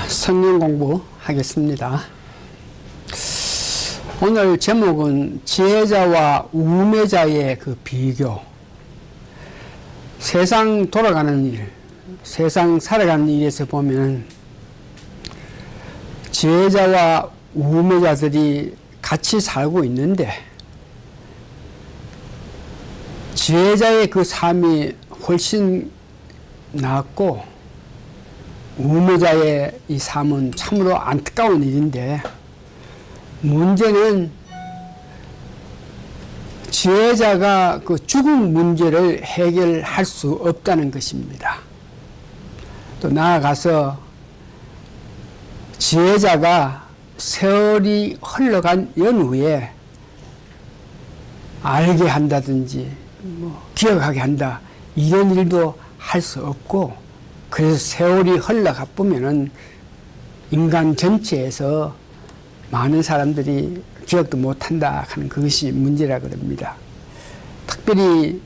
성경 공부하겠습니다. 오늘 제목은 지혜자와 우매자의 그 비교. 세상 돌아가는 일, 세상 살아가는 일에서 보면 지혜자와 우매자들이 같이 살고 있는데 지혜자의 그 삶이 훨씬 낫고 우매자의 이 삶은 참으로 안타까운 일인데, 문제는 지혜자가 그 죽음 문제를 해결할 수 없다는 것입니다. 또 나아가서 지혜자가 세월이 흘러간 연후에 알게 한다든지 기억하게 한다, 이런 일도 할 수 없고, 그래서 세월이 흘러가 보면은 인간 전체에서 많은 사람들이 기억도 못한다 하는 그것이 문제라 그럽니다. 특별히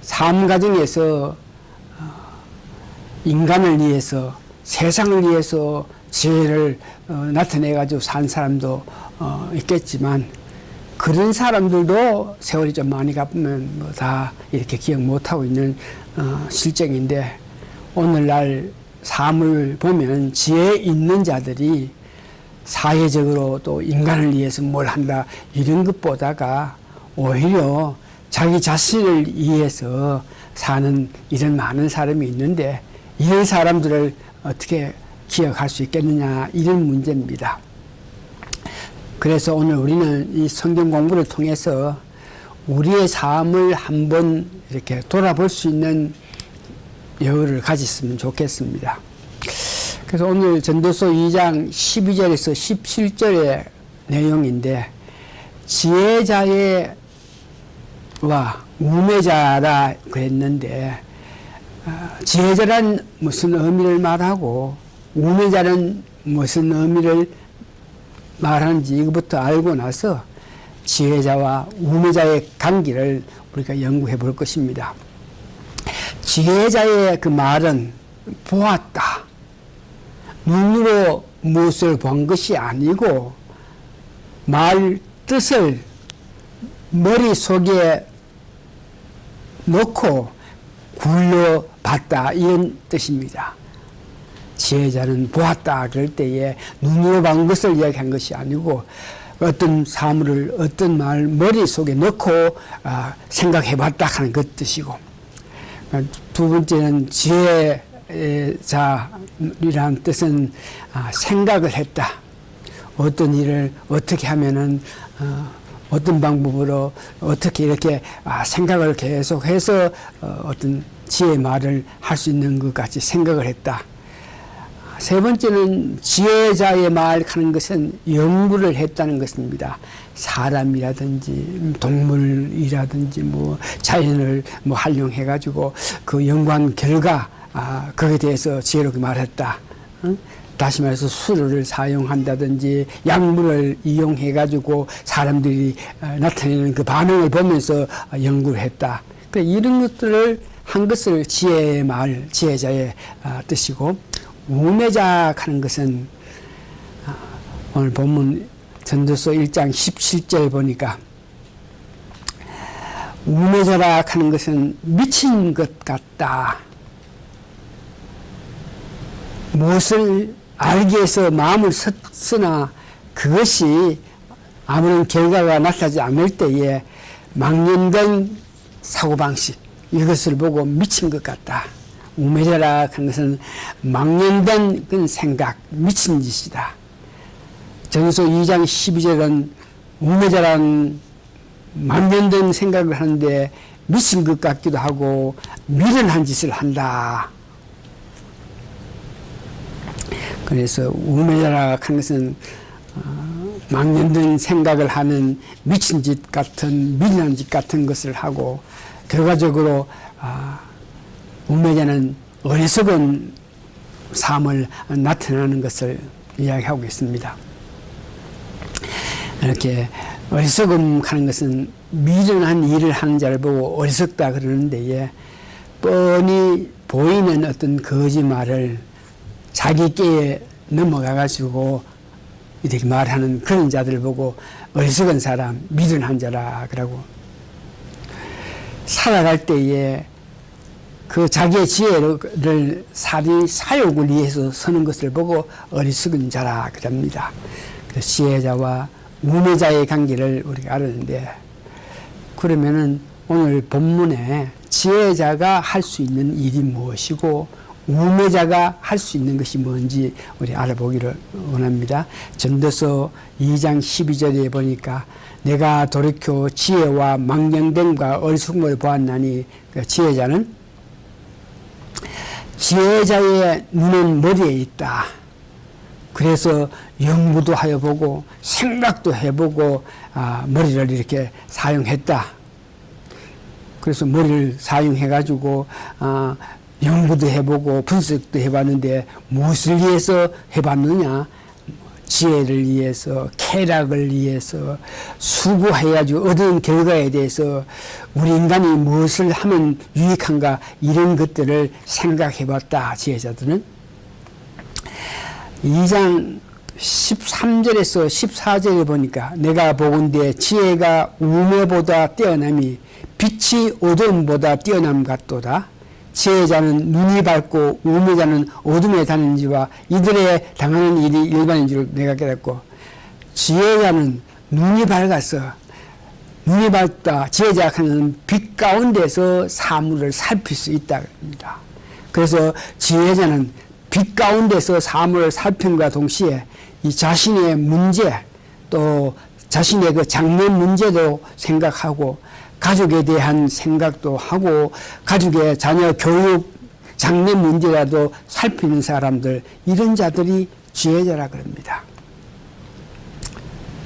삶 과정에서 인간을 위해서, 세상을 위해서 지혜를 나타내 가지고 산 사람도 있겠지만, 그런 사람들도 세월이 좀 많이 가보면 뭐 다 이렇게 기억 못하고 있는 실정인데, 오늘날 삶을 보면 지혜 있는 자들이 사회적으로 또 인간을 위해서 뭘 한다 이런 것보다가 오히려 자기 자신을 위해서 사는 이런 많은 사람이 있는데, 이런 사람들을 어떻게 기억할 수 있겠느냐, 이런 문제입니다. 그래서 오늘 우리는 이 성경 공부를 통해서 우리의 삶을 한번 이렇게 돌아볼 수 있는 여유를 가졌으면 좋겠습니다. 그래서 오늘 전도서 2장 12절에서 17절의 내용인데, 지혜자와 우매자라 그랬는데, 지혜자란 무슨 의미를 말하고 우매자는 무슨 의미를 말하는지 이것부터 알고 나서 지혜자와 우매자의 관계를 우리가 연구해 볼 것입니다. 지혜자의 그 말은 보았다, 눈으로 무엇을 본 것이 아니고 말 뜻을 머릿속에 넣고 굴려봤다, 이런 뜻입니다. 지혜자는 보았다 그럴 때에 눈으로 본 것을 이야기한 것이 아니고 어떤 사물을, 어떤 말 머릿속에 넣고 생각해봤다 하는 그 뜻이고, 두 번째는 지혜자이라는 뜻은 생각을 했다. 어떤 일을 어떻게 하면은 어떤 방법으로 어떻게 이렇게 생각을 계속해서 어떤 지혜의 말을 할 수 있는 것 같이 생각을 했다. 세 번째는 지혜자의 말 하는 것은 연구를 했다는 것입니다. 사람이라든지 동물이라든지 자연을 활용해 가지고 그 연구한 결과 거기에 대해서 지혜롭게 말했다. 다시 말해서 수를 사용한다든지 약물을 이용해 가지고 사람들이 나타내는 그 반응을 보면서 연구를 했다. 그러니까 이런 것들을 한 것을 지혜의 말, 지혜자의 뜻이고, 우매자 하는 것은 오늘 본문 전도서 1장 17절 보니까 우매자라 하는 것은 미친 것 같다. 무엇을 알기 위해서 마음을 썼으나 그것이 아무런 결과가 나타나지 않을 때에 망령된 사고방식, 이것을 보고 미친 것 같다. 우매자라 하는 것은 망령된 그 생각, 미친 짓이다. 전도서 2장 12절은 우매자란 망령된 생각을 하는데 미친 것 같기도 하고 미련한 짓을 한다. 그래서 우매자라 하는 것은 망령된 생각을 하는 미친 짓 같은, 미련한 짓 같은 것을 하고, 결과적으로 우매자는 어리석은 삶을 나타내는 것을 이야기하고 있습니다. 이렇게 어리석음 하는 것은 미련한 일을 하는 자를 보고 어리석다 그러는데, 뻔히 보이는 어떤 거짓말을 자기께 넘어가가지고 이렇게 말하는 그런 자들 보고 어리석은 사람, 미련한 자라 그러고, 살아갈 때에 그 자기의 지혜를 사욕을 위해서 서는 것을 보고 어리석은 자라 그럽니다. 그래서 지혜자와 우매자의 관계를 우리가 알았는데, 그러면은 오늘 본문에 지혜자가 할 수 있는 일이 무엇이고 우매자가 할 수 있는 것이 뭔지 우리 알아보기를 원합니다. 전도서 2장 12절에 보니까 내가 돌이켜 지혜와 망령됨과 어리석음을 보았나니, 그 지혜자는 지혜자의 눈은 머리에 있다. 그래서 연구도 해보고 생각도 해보고 머리를 이렇게 사용했다. 그래서 머리를 사용해가지고 연구도 해보고 분석도 해봤는데 무엇을 위해서 해봤느냐? 지혜를 위해서, 쾌락을 위해서, 수고해가지고 얻은 결과에 대해서 우리 인간이 무엇을 하면 유익한가, 이런 것들을 생각해봤다. 지혜자들은 2장 13절에서 14절에 보니까 내가 보건대 지혜가 우매보다 뛰어남이 빛이 어두움보다 뛰어남 같도다. 지혜자는 눈이 밝고 우매자는 어둠에 다니는지와 이들의 당하는 일이 일반인 줄 내가 깨닫고, 지혜자는 눈이 밝아서, 눈이 밝다, 지혜자는 빛 가운데서 사물을 살필 수 있다 합니다. 그래서 지혜자는 빛 가운데서 사물을 살핀과 동시에 이 자신의 문제, 또 자신의 그 장래 문제도 생각하고 가족에 대한 생각도 하고 가족의 자녀 교육 장래 문제라도 살피는 사람들, 이런 자들이 지혜자라 그럽니다.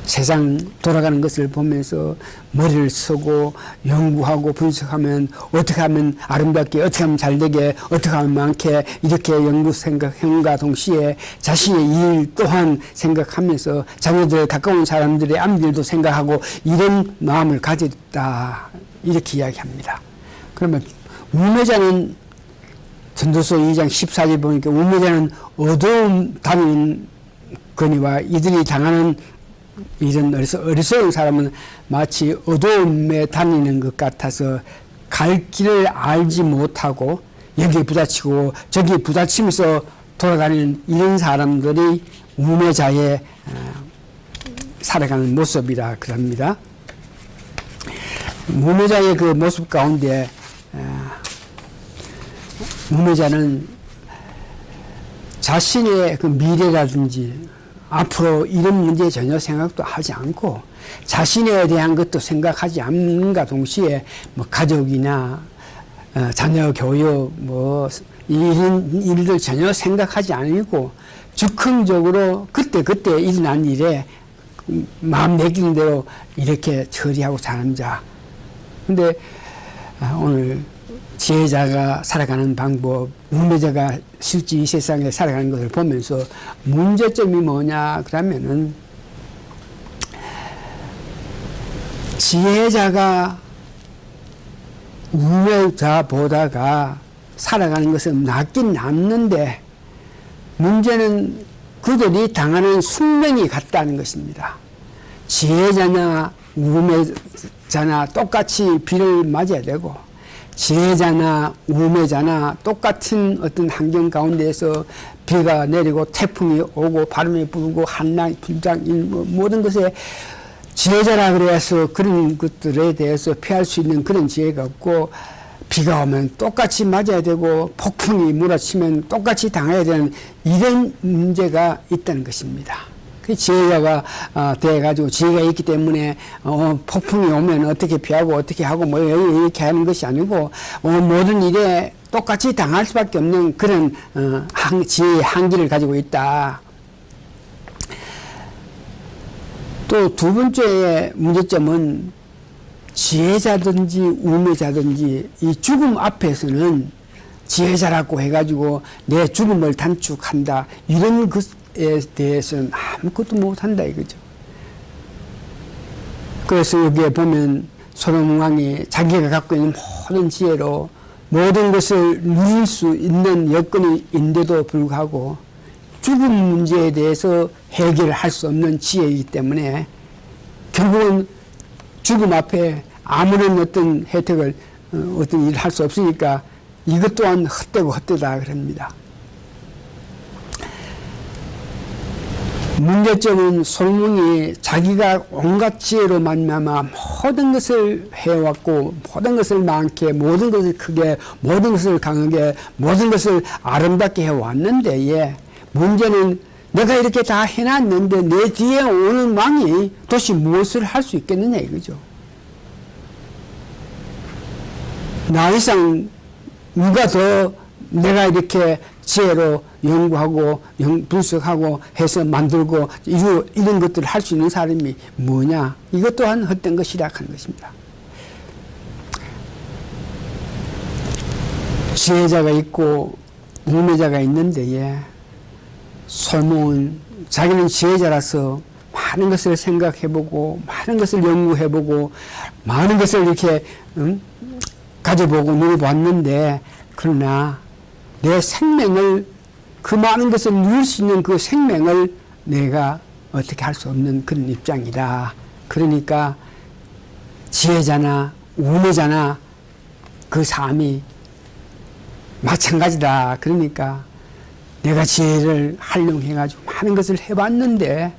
세상 돌아가는 것을 보면서 머리를 쓰고 연구하고 분석하면 어떻게 하면 아름답게, 어떻게 하면 잘되게, 어떻게 하면 많게, 이렇게 연구 생각함과 동시에 자신의 일 또한 생각하면서 자녀들, 가까운 사람들의 앞일도 생각하고 이런 마음을 가졌다, 이렇게 이야기합니다. 그러면 우매자는 전도서 2장 14절 보니까 우매자는 어두움 다니는 거니와 이들이 당하는 이런 어리석은 사람은 마치 어두움에 다니는 것 같아서 갈 길을 알지 못하고 여기에 부딪히고 저기에 부딪히면서 돌아다니는 이런 사람들이 우매자의 살아가는 모습이라 그럽니다. 우매자의 그 모습 가운데 우매자는 자신의 그 미래라든지 앞으로 이런 문제에 전혀 생각도 하지 않고 자신에 대한 것도 생각하지 않는가 동시에 뭐 가족이나 자녀 교육 뭐 이런 일들 전혀 생각하지 않고 즉흥적으로 그때 일어난 일에 마음 내키는 대로 이렇게 처리하고 사는 자. 근데 오늘 지혜자가 살아가는 방법, 우매자가 실제 이 세상에 살아가는 것을 보면서 문제점이 뭐냐 그러면은, 지혜자가 우매자보다가 살아가는 것은 낫긴 낫는데 문제는 그들이 당하는 숙명이 같다는 것입니다. 지혜자나 우매자나 똑같이 비를 맞아야 되고, 지혜자나 우매자나 똑같은 어떤 환경 가운데에서 비가 내리고 태풍이 오고 바람이 불고 한난 불장 모든 것에 지혜자라 그래서 그런 것들에 대해서 피할 수 있는 그런 지혜가 없고, 비가 오면 똑같이 맞아야 되고 폭풍이 몰아치면 똑같이 당해야 되는 이런 문제가 있다는 것입니다. 그 지혜자가 돼가지고 지혜가 있기 때문에 폭풍이 오면 어떻게 피하고 어떻게 하고 뭐 이렇게 하는 것이 아니고 모든 일에 똑같이 당할 수밖에 없는 그런 지혜의 한계를 가지고 있다. 또 두 번째 문제점은 지혜자든지 우매자든지 이 죽음 앞에서는 지혜자라고 해가지고 내 죽음을 단축한다, 이런 것에 대해서는 아무것도 못한다 이거죠. 그래서 여기에 보면 소돔 왕이 자기가 갖고 있는 모든 지혜로 모든 것을 누릴 수 있는 여건이 인데도 불구하고 죽음 문제에 대해서 해결할 수 없는 지혜이기 때문에 결국은 죽음 앞에 아무런 어떤 혜택을 어떤 일을 할 수 없으니까 이것 또한 헛되고 헛되다 그럽니다. 문제점은 솔몬이 자기가 온갖 지혜로 말미암아 모든 것을 해왔고 모든 것을 많게 모든 것을 크게 모든 것을 강하게 모든 것을 아름답게 해왔는데 예, 문제는 내가 이렇게 다 해놨는데 내 뒤에 오는 왕이 도대체 무엇을 할 수 있겠느냐 이거죠. 나 이상 누가 더 내가 이렇게 지혜로 연구하고 분석하고 해서 만들고 이런 것들을 할 수 있는 사람이 뭐냐. 이것 또한 헛된 것이라 하는 것입니다. 지혜자가 있고 우매자가 있는데 예. 솔몬은 자기는 지혜자라서 많은 것을 생각해보고 많은 것을 연구해보고 많은 것을 이렇게 가져보고 누려봤는데 그러나 내 생명을 그 많은 것을 누릴 수 있는 그 생명을 내가 어떻게 할 수 없는 그런 입장이다. 그러니까 지혜자나 우매자나 그 삶이 마찬가지다. 그러니까 내가 지혜를 활용해가지고 많은 것을 해봤는데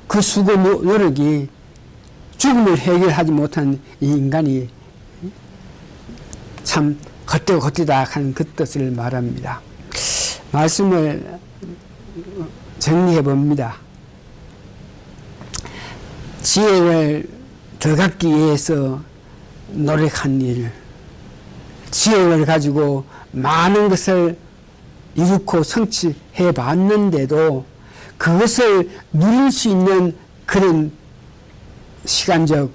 그 수고 노력이 죽음을 해결하지 못한 이 인간이 참 헛되고 헛되다 하는 그 뜻을 말합니다. 말씀을 정리해 봅니다. 지혜를 더 갖기 위해서 노력한 일, 지혜를 가지고 많은 것을 이루고 성취해 봤는데도 그것을 누릴 수 있는 그런 시간적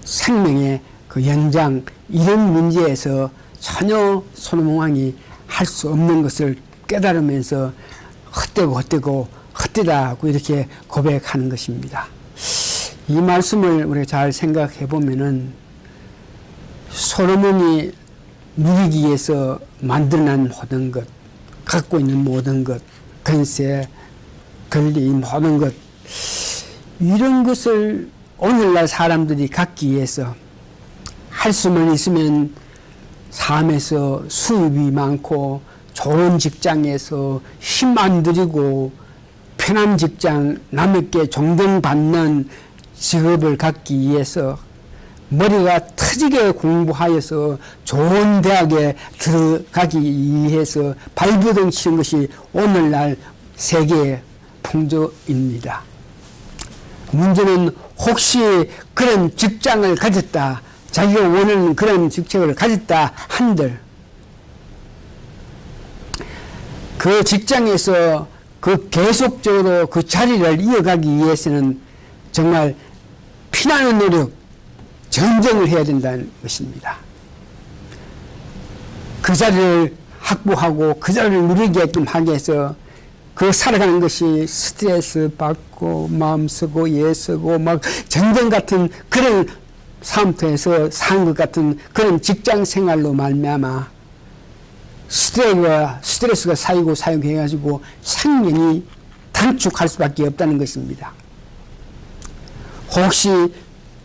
생명의 그 연장 이런 문제에서 전혀 솔로몬 왕이 할 수 없는 것을 깨달으면서 헛되고 헛되다고 이렇게 고백하는 것입니다. 이 말씀을 우리가 잘 생각해 보면은 솔로몬이 누리기 위해서 만들어낸 모든 것, 갖고 있는 모든 것, 권세, 권리 모든 것 이런 것을 오늘날 사람들이 갖기 위해서 할 수만 있으면 삶에서 수입이 많고 좋은 직장에서 힘 안 들이고 편한 직장 남에게 존경받는 직업을 갖기 위해서 머리가 터지게 공부하여서 좋은 대학에 들어가기 위해서 발버둥 치는 것이 오늘날 세계의 풍조입니다. 문제는 혹시 그런 직장을 가졌다 자기가 원하는 그런 직책을 가졌다 한들 그 직장에서 그 계속적으로 그 자리를 이어가기 위해서는 정말 피나는 노력, 전쟁을 해야 된다는 것입니다. 그 자리를 확보하고 그 자리를 누리게끔 하기 위해서 그 살아가는 것이 스트레스 받고 마음 쓰고 예 쓰고 막 전쟁 같은 그런 삶터에서 사는 것 같은 그런 직장 생활로 말미암아 스트레스가 쌓이고 사용해가지고 생명이 단축할 수밖에 없다는 것입니다. 혹시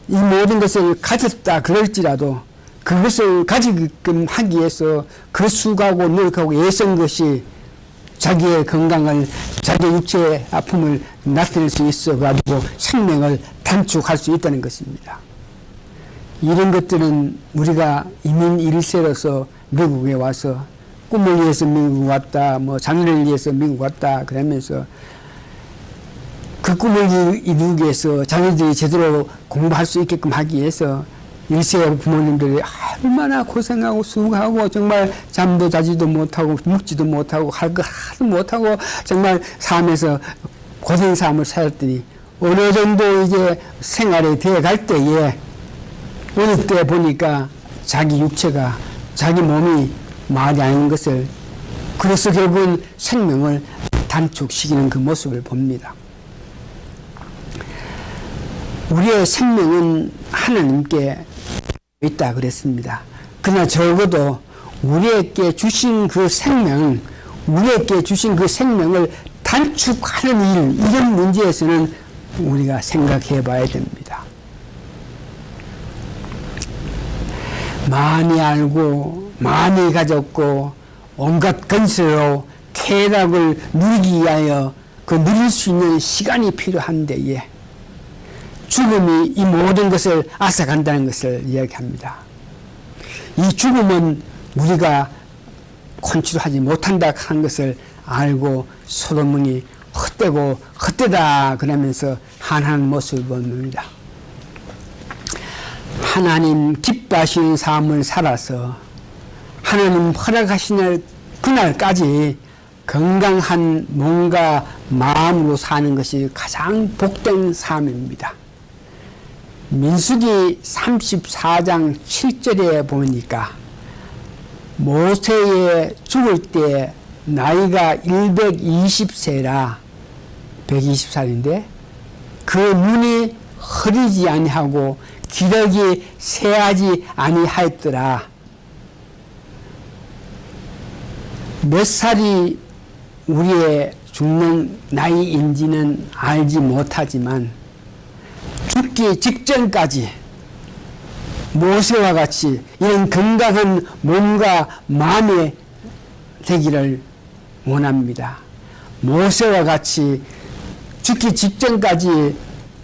이 모든 것을 가졌다 그럴지라도 그것을 가지게끔 하기 위해서 그 수고하고 노력하고 애쓴 것이 자기의 건강을 자기 육체의 아픔을 나타낼 수 있어가지고 생명을 단축할 수 있다는 것입니다. 이런 것들은 우리가 이민 1세로서 미국에 와서 꿈을 위해서 미국 왔다, 뭐 자녀를 위해서 미국 왔다 그러면서 그 꿈을 이루기 위해서 자녀들이 제대로 공부할 수 있게끔 하기 위해서 1세 부모님들이 얼마나 고생하고 수고하고 정말 잠도 자지도 못하고 묵지도 못하고 할 거 하나도 못하고 정말 삶에서 고생 삶을 살았더니 어느 정도 이제 생활이 되어 갈 때에 어느 때 보니까 자기 육체가 자기 몸이 말이 아닌 것을 그래서 결국은 생명을 단축시키는 그 모습을 봅니다. 우리의 생명은 하나님께 있다 그랬습니다. 그러나 적어도 우리에게 주신 그 생명 우리에게 주신 그 생명을 단축하는 일, 이런 문제에서는 우리가 생각해 봐야 됩니다. 많이 알고 많이 가졌고 온갖 건설로 쾌락을 누리기 위하여 그 누릴 수 있는 시간이 필요한데에 죽음이 이 모든 것을 앗아간다는 것을 이야기합니다. 이 죽음은 우리가 컨트롤하지 못한다 하는 것을 알고 소돔이 헛되고 헛되다 그러면서 한한 모습을 보입니다. 하나님 기뻐하시는 삶을 살아서 하나님 허락하시는 그날까지 건강한 몸과 마음으로 사는 것이 가장 복된 삶입니다. 민수기 34장 7절에 보니까 모세의 죽을 때 나이가 120세라 120살인데 그 눈이 흐리지 아니하고 기력이 쇠하지 아니하였더라. 몇 살이 우리의 죽는 나이인지는 알지 못하지만 죽기 직전까지 모세와 같이 이런 건강한 몸과 마음이 되기를 원합니다. 모세와 같이 죽기 직전까지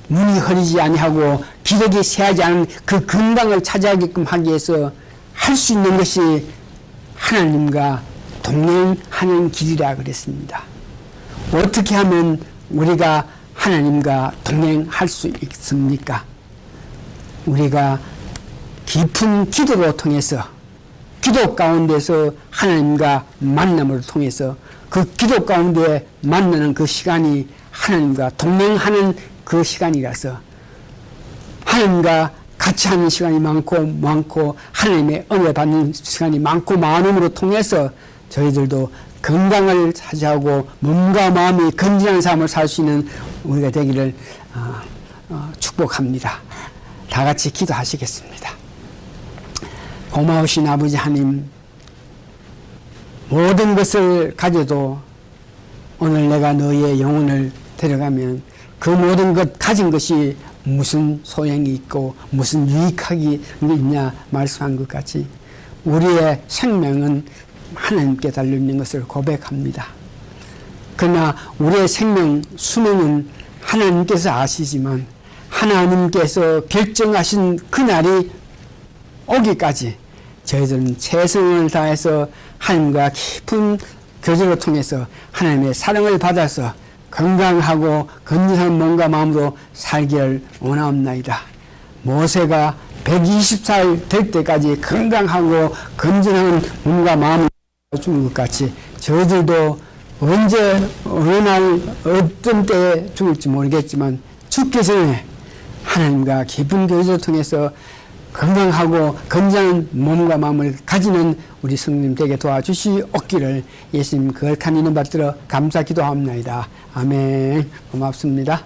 눈이 흐리지 아니하고 기력이 쇠하지 않은 그 건강을 차지하게끔 하기 위해서 할 수 있는 것이 하나님과 동행하는 길이라 그랬습니다. 어떻게 하면 우리가 하나님과 동행할 수 있습니까? 우리가 깊은 기도로 통해서 기도 가운데서 하나님과 만남을 통해서 그 기도 가운데 만나는 그 시간이 하나님과 동행하는 그 시간이라서 하나님과 같이 하는 시간이 많고 하나님의 은혜 받는 시간이 많음으로 통해서 저희들도 건강을 차지하고 몸과 마음이 건전한 삶을 살 수 있는 우리가 되기를 축복합니다. 다 같이 기도하시겠습니다. 고마우신 아버지 하나님, 모든 것을 가져도 오늘 내가 너의 영혼을 데려가면 그 모든 것 가진 것이 무슨 소용이 있고 무슨 유익하기 있냐 말씀한 것 같이 우리의 생명은 하나님께 달려있는 것을 고백합니다. 그러나 우리의 생명 수명은 하나님께서 아시지만 하나님께서 결정하신 그날이 오기까지 저희들은 최선을 다해서 하나님과 깊은 교제를 통해서 하나님의 사랑을 받아서 건강하고 건전한 몸과 마음으로 살기를 원하옵나이다. 모세가 120살 될 때까지 건강하고 건전한 몸과 마음을 죽는 것 같이 저희들도 언제 어느 날 어떤 때에 죽을지 모르겠지만 죽기 전에 하나님과 깊은 교제를 통해서 건강하고 건전한 몸과 마음을 가지는 우리 성님 되게 도와주시옵기를 예수님 거룩한 이름 받들어 감사 기도합니다. 아멘. 고맙습니다.